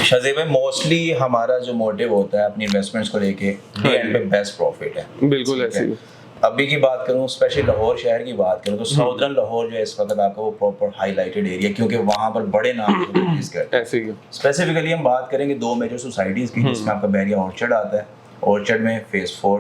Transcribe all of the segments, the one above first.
शाज़ेब भाई, मोस्टली हमारा जो मोटिव होता है अपनी इन्वेस्टमेंट्स को लेके, डे एंड पे बेस्ट प्रॉफिट है। बिल्कुल ऐसे ही। अभी की बात करूं, स्पेशली लाहौर शहर की बात करूं, तो साउदर्न लाहौर जो है इस वक्त आपका वो प्रॉपर हाईलाइटेड एरिया, क्योंकि वहां पर बड़े नाम रिलीज करते हैं। ऐसे ही। स्पेसिफिकली हम बात करेंगे दो मेजर सोसाइटीज़ की, जिसमें आपका बहरिया ऑर्चर्ड आता है, ऑर्चर्ड में फेज 4,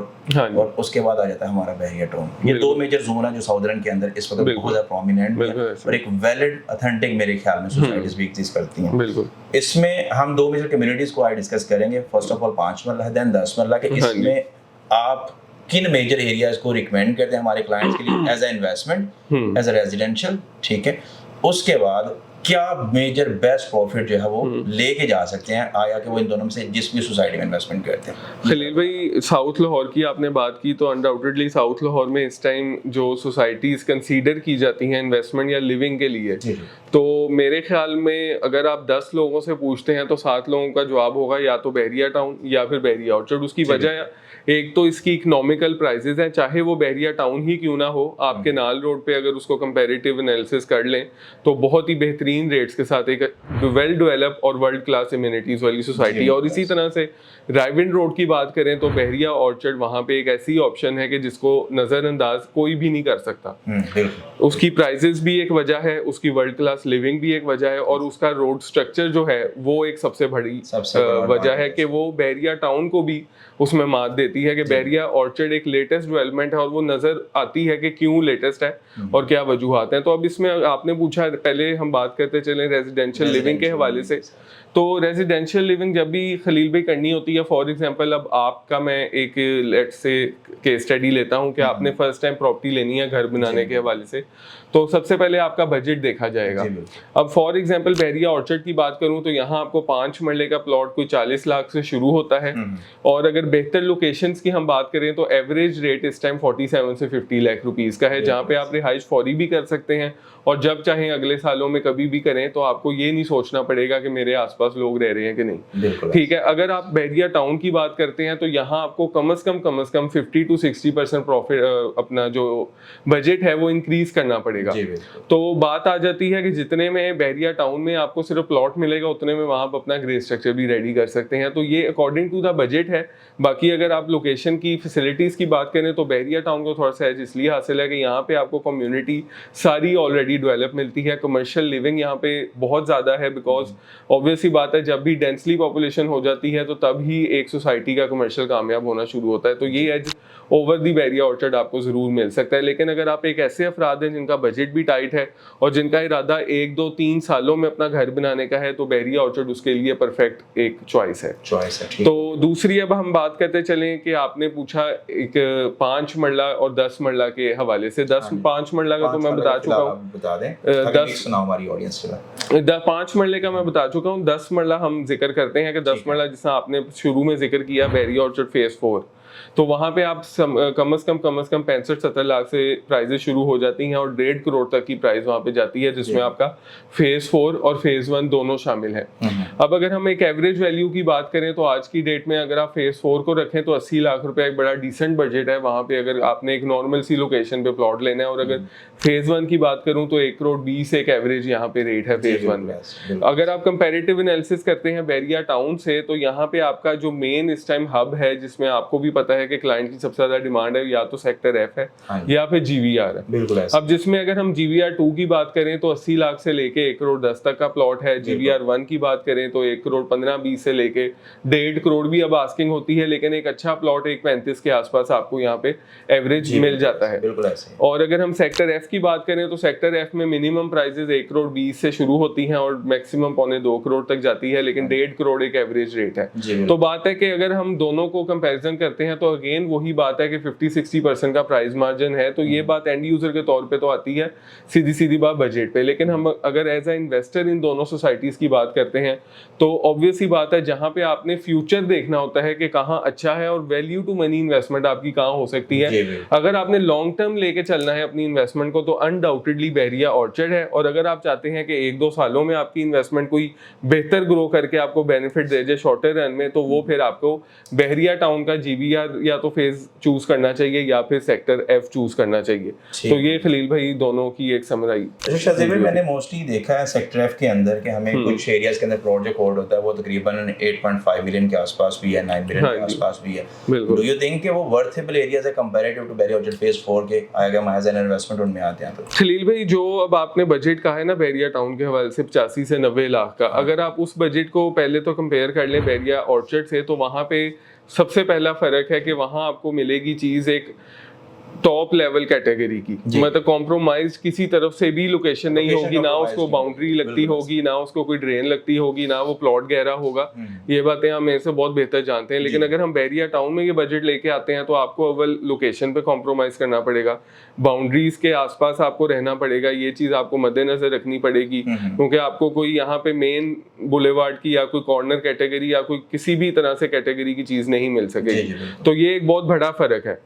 और उसके बाद आ जाता है हमारा बहरिया टाउन। ये दो मेजर जोन है जो साउदर्न के अंदर इस वक्त बहुत ज़्यादा प्रोमिनेंट है और एक वैलिड ऑथेंटिक मेरे ख्याल में सोसाइटीज़ भी एग्जिस्ट करती हैं। बिल्कुल। इसमें हम दो मेजर कम्युनिटीज़ को आज डिस्कस करेंगे। फर्स्ट ऑफ ऑल 5 मरला है, देन 10 मरला के। इसमें आप किन मेजर एरियाज को रिकमेंड करते हैं हमारे क्लाइंट्स के लिए as a investment, as a residential, ठीक है। उसके बाद क्या मेजर बेस्ट प्रॉफिट जो है वो लेके जा सकते हैं आया कि वो इन दोनों में से जिस भी सोसाइटी में इन्वेस्टमेंट करते हैं। खलील भाई, साउथ लाहौर की आपने बात की, तो अनडाउटेडली साउथ लाहौर में इस टाइम जो सोसाइटीज कंसीडर की जाती हैं इन्वेस्टमेंट या लिविंग के लिए, तो मेरे ख्याल में अगर आप 10 लोगों से पूछते हैं तो 7 लोगों का जवाब होगा या तो बहरिया टाउन या फिर बहरिया ऑर्चर्ड। उसकी वजह एक तो इसकी इकोनॉमिकल प्राइसेस हैं, चाहे वो बहरिया टाउन ही क्यों ना हो। आप केनाल रोड पे अगर उसको कंपैरेटिव एनालिसिस कर लें तो बहुत ही बेहतरीन रेट्स के साथ एक वेल डेवलप और वर्ल्ड क्लास इम्यूनिटीज वाली सोसाइटी। और इसी तरह से रायविंड रोड की बात करें तो बहरिया ऑर्चर्ड वहाँ पे एक ऐसी ऑप्शन है कि जिसको नज़रअंदाज कोई भी नहीं कर सकता। उसकी प्राइसेस भी एक वजह है, उसकी वर्ल्ड क्लास लिविंग भी एक वजह है, और उसका रोड स्ट्रक्चर जो है वो एक सबसे बड़ी वजह है कि वो बहरिया टाउन को भी उसमें मात देती है कि बहरिया ऑर्चर्ड एक लेटेस्ट डेवलपमेंट है और वो नजर आती है कि क्यों लेटेस्ट है और क्या वजूहात हैं। तो अब इसमें आपने पूछा, पहले हम बात करते चले रेजिडेंशियल लिविंग के हवाले से। तो रेजिडेंशियल लिविंग जब भी खलील भाई करनी होती है, फॉर एग्जांपल अब आपका मैं एक लेट्स से केस स्टडी लेता हूं कि आपने फर्स्ट टाइम प्रॉपर्टी लेनी है घर बनाने के हवाले से, तो सबसे पहले आपका बजट देखा जाएगा। अब फॉर एग्जांपल बहरिया ऑर्चर्ड की बात करूं तो यहाँ आपको 5 मरले का प्लॉट कोई 40 लाख से शुरू होता है, और अगर बेहतर लोकेशंस की हम बात करें तो एवरेज रेट इस टाइम 47 से 50 लाख रुपीस का है, जहाँ पे आप रिहाइश फौरी भी कर सकते हैं और जब चाहें अगले सालों में कभी भी करें, तो आपको ये नहीं सोचना पड़ेगा कि मेरे आसपास लोग रह रहे हैं कि नहीं। ठीक है। अगर आप बहरिया टाउन की बात करते हैं तो यहाँ आपको कम से कम 50 to 60% प्रॉफिट अपना जो बजट है वो इंक्रीज करना पड़ेगा। तो बात आ जाती है कि जितने में बहरिया टाउन में आपको सिर्फ प्लॉट मिलेगा उतने में वहां आप अपना ग्रे स्ट्रक्चर भी रेडी कर सकते हैं। तो ये अकॉर्डिंग टू द बजट है। बाकी अगर आप लोकेशन की फैसिलिटीज की बात करें तो बहरिया टाउन को थोड़ा सा एज इसलिए हासिल है कि यहाँ पे आपको कम्युनिटी सारी ऑलरेडी डेवलप मिलती है, कमर्शियल लिविंग यहाँ पे बहुत ज्यादा है, बिकॉज ऑब्वियसली बात है जब भी डेंसली पॉपुलेशन हो जाती है तो तब ही एक सोसाइटी का कमर्शियल कामयाब होना शुरू होता है। तो ये as over the Bahria orchard आपको जरूर मिल सकता है। लेकिन अगर आप एक ऐसे अफराद हैं जिनका बजट भी टाइट है और जिनका इरादा 1, 2, 3 सालों में अपना घर बनाने का है, तो बहरिया ऑर्चर्ड उसके लिए परफेक्ट एक चॉइस है। तो दूसरी अब हम बात करते चलें कि आपने पूछा एक 5 मरला और 10 मरला के हवाले से। 5 मरला का तो मैं बता चुका हूँ, 5 मरले का मैं बता चुका हूँ। 10 मरला हम जिक्र करते हैं कि 10 मरला जिसमें आपने शुरू में जिक्र किया बहरिया ऑर्चर्ड फेज 4, तो वहां पे आप कम से कम 65-70 लाख से प्राइजेस शुरू हो जाती हैं और 1.5 करोड़ तक की प्राइस वहां पे जाती है, जिसमें आपका फेज 4 और फेज 1 दोनों शामिल हैं। अब अगर हम एक एवरेज वैल्यू की बात करें तो आज की डेट में अगर आप फेज 4 को रखें तो 80 लाख रुपए एक बड़ा डिसेंट बजट है वहां पे, अगर आपने एक नॉर्मल सी लोकेशन पे प्लॉट लेना है। और अगर फेज 1 की बात करूं तो 1 करोड़ 20 एक एवरेज यहाँ पे रेट है फेज 1 में। अगर आप कंपेरेटिव एनालिसिस करते हैं बहरिया टाउन से, तो यहाँ पे आपका जो मेन इस टाइम हब है, जिसमें आपको भी पता है कि क्लाइंट की सबसे ज्यादा डिमांड है, या तो सेक्टर एफ है या फिर जीवीआर है। अब जिसमें अगर हम जीवीआर 2 की बात करें तो 80 लाख से लेके 1 करोड़ 10 तक का प्लॉट है। जीवीआर 1 की बात करें तो 1 करोड़ 15-20 से लेके 1.5 करोड़ भी अब आस्किंग होती है, लेकिन एक अच्छा प्लॉट 1.35 के आसपास आपको यहाँ पे एवरेज मिल जाता है। और अगर हम सेक्टर एफ की बात करें तो सेक्टर एफ में मिनिमम प्राइसेस 1 करोड़ 20 से शुरू होती हैं और मैक्सिमम 1.25 करोड़ तक जाती है, लेकिन 1.5 करोड़ एक एवरेज रेट है। तो बात है कि अगर हम दोनों को कंपैरिजन करते हैं तो अगेन वही बात है कि 50-60% का प्राइस मार्जिन है। तो ये बात एंड यूजर के तौर पे तो आती है सीधी बात बजट पे। लेकिन हम अगर एज अ इन्वेस्टर इन दोनों सोसाइटीज की बात करते हैं तो ऑब्वियस ही बात है जहां पे आपने फ्यूचर देखना होता है कि कहां अच्छा है और वैल्यू टू मनी इन्वेस्टमेंट आपकी कहां हो सकती है। अगर आपने लॉन्ग टर्म लेके चलना है अपनी इन्वेस्टमेंट को तो अनडाउटेडली बहरिया ऑर्चर्ड है। और अगर आप चाहते हैं कि 1-2 सालों में आपकी इन्वेस्टमेंट कोई बेहतर ग्रो करके आपको बेनिफिट दे जाए शॉर्टर रन में, तो वो फिर आपको बहरिया टाउन का जीवीआर BR या तो फेज चूज करना चाहिए या फिर सेक्टर F चूज करना चाहिए। तो ये खलील भाई दोनों की एक समराई। शाज़ेब भाई, मैंने मोस्टली देखा है सेक्टर एफ के अंदर कि हमें कुछ एरियाज के अंदर प्लॉट जो कोड होता है वो तकरीबन 8.5 मिलियन के आसपास भी है, 9 मिलियन के आसपास भी है। डू यू थिंक कि वो वर्थेबल एरियाज है comparative to Bahria orchard phase 4 के, अगर हम एज एन इन्वेस्टमेंट उनमें आते हैं तो? खलील भाई, जो अब आपने बजट कहा है ना बैरिया टाउन के हवाले से 85 से 90 लाख का, अगर आप उस बजट को पहले तो कंपेयर कर लें बैरिया ऑर्चर्ड से, तो वहाँ पे सबसे पहला फर्क है कि वहाँ आपको मिलेगी चीज़ एक टॉप लेवल कैटेगरी की, मतलब कॉम्प्रोमाइज किसी तरफ से भी लोकेशन नहीं होगी, ना उसको बाउंड्री लगती होगी, ना उसको कोई ड्रेन लगती होगी, ना वो प्लॉट गहरा होगा। ये बातें हम मेरे से बहुत बेहतर जानते हैं। लेकिन अगर हम बैरिया टाउन में ये बजट लेके आते हैं तो आपको अव्वल लोकेशन पे कॉम्प्रोमाइज करना पड़ेगा, बाउंड्रीज के आसपास आपको रहना पड़ेगा, ये चीज़ आपको मद्देनजर रखनी पड़ेगी, क्योंकि आपको कोई यहाँ पे मेन बुलेवार्ड की या कोई कॉर्नर कैटेगरी या कोई किसी भी तरह से कैटेगरी की चीज़ नहीं मिल सकेगी। तो ये एक बहुत बड़ा फर्क है।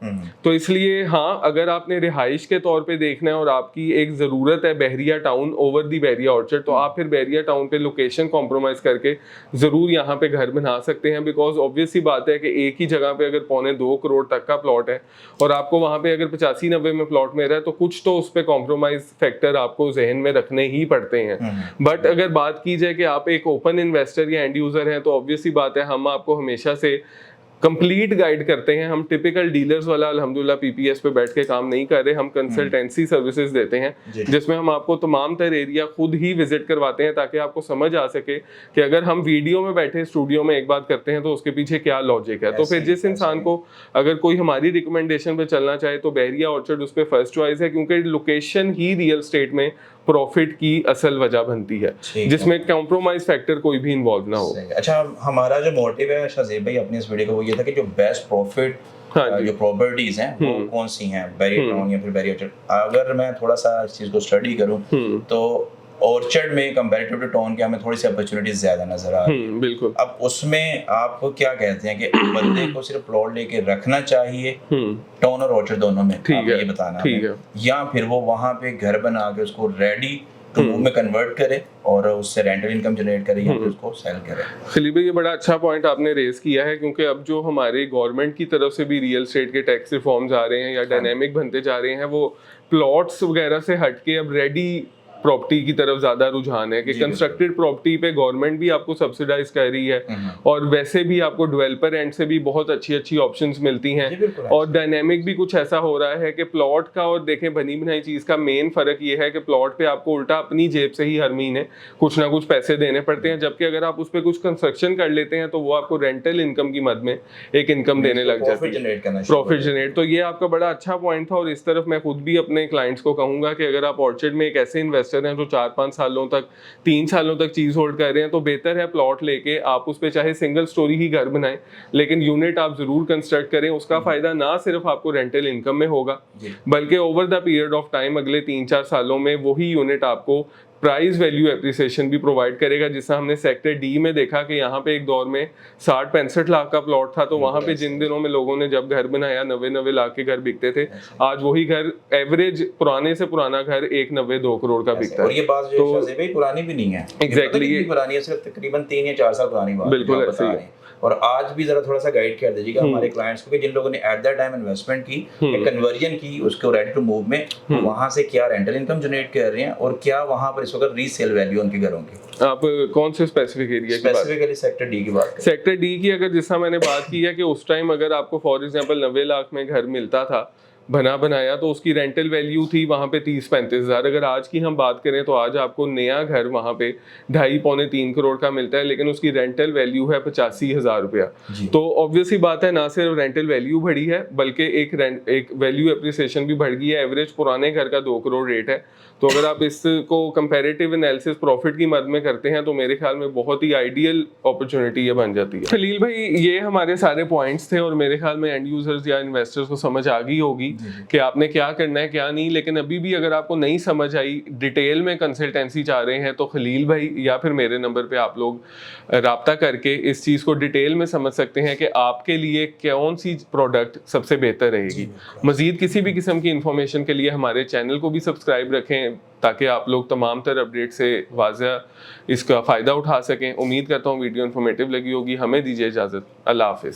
तो इसलिए हाँ, अगर आपने रिहाइश के तौर पे देखना है और आपकी एक ज़रूरत है Bahria town over the Bahria orchard, तो आप फिर बैरिया टाउन पे लोकेशन कॉम्प्रोमाइज़ करके ज़रूर यहाँ पे घर बना सकते हैं। बिकॉज ऑब्वियस सी बात है कि एक ही जगह पे अगर 2.25 करोड़ तक का प्लॉट है और आपको वहाँ पे अगर 85-90 में प्लॉट में रहा है, तो कुछ तो उस पर कॉम्प्रोमाइज़ फैक्टर आपको जहन में रखने ही पड़ते हैं। बट अगर बात की जाए कि आप एक ओपन इन्वेस्टर या एंड यूज़र हैं, तो ऑब्वियस सी बात है हम आपको हमेशा से कंप्लीट गाइड करते हैं। हम टिपिकल डीलर्स वाला अल्हम्दुलिल्लाह PPS पे बैठ के काम नहीं कर रहे, हम कंसल्टेंसी सर्विसेज देते हैं जिसमें हम आपको तमाम तर एरिया खुद ही विजिट करवाते हैं ताकि आपको समझ आ सके कि अगर हम वीडियो में बैठे स्टूडियो में एक बात करते हैं तो उसके पीछे क्या लॉजिक है। तो फिर जिस इंसान को अगर कोई हमारी रिकमेंडेशन पे चलना चाहे तो बैरिया ऑर्चर्ड उस पर फर्स्ट चॉइस है, क्योंकि लोकेशन ही रियल स्टेट में प्रॉफिट की असल वजह बनती है, जिसमें कॉम्प्रोमाइज फैक्टर कोई भी इन्वॉल्व ना हो। अच्छा, हमारा जो मोटिव है शाज़ेब भाई अपनी इस वीडियो को वो ये था कि जो बेस्ट प्रॉफिट जो प्रॉपर्टीज हैं वो कौन सी हैं, बैरिया टाउन या फिर बैरिया ऑर्चर्ड। अगर मैं थोड़ा सा इस चीज़ को स्टडी करूं तो ऑर्चर्ड में कंपैरेटिव टू टाउन के हमें थोड़ी सी अपॉर्चुनिटीज ज्यादा नजर आ रही है। बिल्कुल। अब उसमें आप क्या कहते हैं कि बंदे को सिर्फ प्लॉट लेके रखना चाहिए टाउन और ऑर्चर्ड दोनों में, ये बताना है, या फिर वो वहां पे घर बना के उसको रेडी टू मूव में कन्वर्ट करे और उससे रेंटल इनकम जनरेट करे या फिर उसको सेल करे? खलील भाई, ये बड़ा अच्छा पॉइंट आपने रेज किया है, क्योंकि अब जो हमारे गवर्नमेंट की तरफ से भी रियल एस्टेट के टैक्स रिफॉर्म्स आ रहे हैं या डायनेमिक बनते जा रहे हैं, वो प्लॉट्स वगैरह से हटके अब रेडी प्रॉपर्टी की तरफ ज्यादा रुझान है कि कंस्ट्रक्टेड प्रॉपर्टी पे गवर्नमेंट भी आपको सब्सिडाइज कर रही है और वैसे भी आपको डेवलपर एंड से भी बहुत अच्छी ऑप्शंस मिलती हैं। और डायनेमिक भी कुछ ऐसा हो रहा है कि प्लॉट का और देखें बनी बनाई चीज का मेन फर्क ये है कि प्लॉट पे आपको उल्टा अपनी जेब से ही हर महीने कुछ ना कुछ पैसे देने पड़ते हैं, जबकि अगर आप उस पर कुछ कंस्ट्रक्शन कर लेते हैं तो वो आपको रेंटल इनकम की मद में एक इनकम देने लग जाती है, प्रॉफिट जनरेट। तो ये आपका बड़ा अच्छा पॉइंट था और इस तरफ मैं खुद भी अपने क्लाइंट्स को कहूंगा कि अगर आप ऑर्चर्ड में एक ऐसे इन्वेस्टर हैं जो 4-5 सालों तक 3 सालों तक चीज होल्ड कर रहे हैं, तो बेहतर है प्लॉट लेके आप उस पे चाहे सिंगल स्टोरी ही घर बनाएं, लेकिन यूनिट आप जरूर कंस्ट्रक्ट करें। उसका फायदा ना सिर्फ आपको रेंटल इनकम में होगा बल्कि over the period of time अगले 3-4 सालों में वही यूनिट आपको प्राइस वैल्यू एप्रिसिएशन भी प्रोवाइड करेगा। जिससे हमने सेक्टर डी में देखा कि यहाँ पे एक दौर में 60-65 लाख का प्लॉट था, तो वहाँ पे जिन दिनों में लोगों ने जब घर बनाया 90-90 लाख के घर बिकते थे, आज वही घर एवरेज पुराने से पुराना घर 1.90-2 करोड़ का बिकता है। और ये बात जो शाज़ेब पुरानी भी नहीं है, एग्जैक्टली ये पुरानी है, सिर्फ तकरीबन 3 या 4 साल पुरानी बात। बिल्कुल ऐसे ही। और आज भी जरा थोड़ा सा गाइड कर दीजिएगा हमारे क्लाइंट्स को कि जिन लोगों ने एट दैट टाइम इन्वेस्टमेंट की, कन्वर्जन की, उसको रेडी टू मूव में, वहां से क्या रेंटल इनकम जनरेट कर रहे हैं और क्या वहां पर इस वक्त रीसेल वैल्यू उनके घरों की। आप कौन से स्पेसिफिक एरिया की बात? स्पेसिफिकली सेक्टर डी की बात करें। सेक्टर डी की अगर जिसका मैंने बात की है कि उस टाइम अगर आपको फॉर एग्जांपल 90 लाख में घर मिलता था बना बनाया, तो उसकी रेंटल वैल्यू थी वहाँ पे 30-35 हज़ार। अगर आज की हम बात करें तो आज आपको नया घर वहाँ पे 2.5-3 करोड़ का मिलता है, लेकिन उसकी रेंटल वैल्यू है 85,000 रुपया। तो ऑब्वियसली बात है, ना सिर्फ रेंटल वैल्यू बढ़ी है बल्कि एक वैल्यू एप्रिसिएशन भी बढ़ गई है। एवरेज पुराने घर का 2 करोड़ रेट है। तो अगर आप इसको कंपैरेटिव एनालिसिस प्रॉफिट की मद में करते हैं तो मेरे ख्याल में बहुत ही आइडियल अपॉर्चुनिटी ये बन जाती है। खलील भाई, ये हमारे सारे पॉइंट्स थे और मेरे ख्याल में एंड यूजर्स या इन्वेस्टर्स को समझ आ गई होगी कि आपने क्या करना है क्या नहीं। लेकिन अभी भी अगर आपको नहीं समझ आई, डिटेल में कंसल्टेंसी चाह रहे हैं, तो खलील भाई या फिर मेरे नंबर पे आप लोग राब्ता करके इस चीज़ को डिटेल में समझ सकते हैं कि आपके लिए कौन सी प्रोडक्ट सबसे बेहतर रहेगी। मजीद किसी भी किस्म की इंफॉर्मेशन के लिए हमारे चैनल को भी सब्सक्राइब रखें ताकि आप लोग तमाम तर अपडेट से वाज़ह इसका फ़ायदा उठा सकें। उम्मीद करता हूँ वीडियो इन्फॉर्मेटिव लगी होगी। हमें दीजिए इजाज़त। अल्लाह हाफ़िज़।